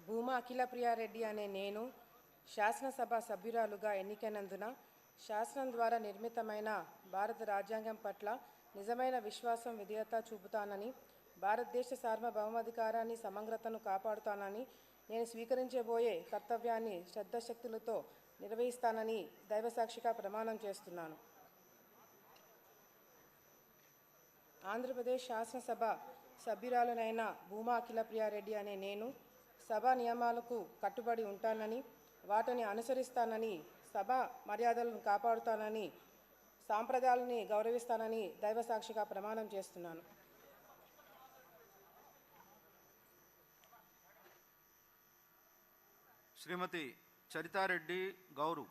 భూమా అఖిలప్రియారెడ్డి అనే నేను శాసనసభ సభ్యురాలుగా ఎన్నికైనందున శాసనం ద్వారా నిర్మితమైన భారత రాజ్యాంగం పట్ల నిజమైన విశ్వాసం విధేయత చూపుతానని, భారతదేశ సార్వభౌమాధికారాన్ని సమగ్రతను కాపాడుతానని, నేను స్వీకరించబోయే కర్తవ్యాన్ని శ్రద్ధశక్తులతో నిర్వహిస్తానని దైవసాక్షిగా ప్రమాణం చేస్తున్నాను. ఆంధ్రప్రదేశ్ శాసనసభ సభ్యురాలునైన భూమా అఖిలప్రియారెడ్డి అనే నేను సభా నియమాలకు కట్టుబడి ఉంటానని, వాటిని అనుసరిస్తానని, సభా మర్యాదలను కాపాడుతానని, సాంప్రదాయాలని గౌరవిస్తానని దైవసాక్షిగా ప్రమాణం చేస్తున్నాను. శ్రీమతి చరితారెడ్డి గౌరు.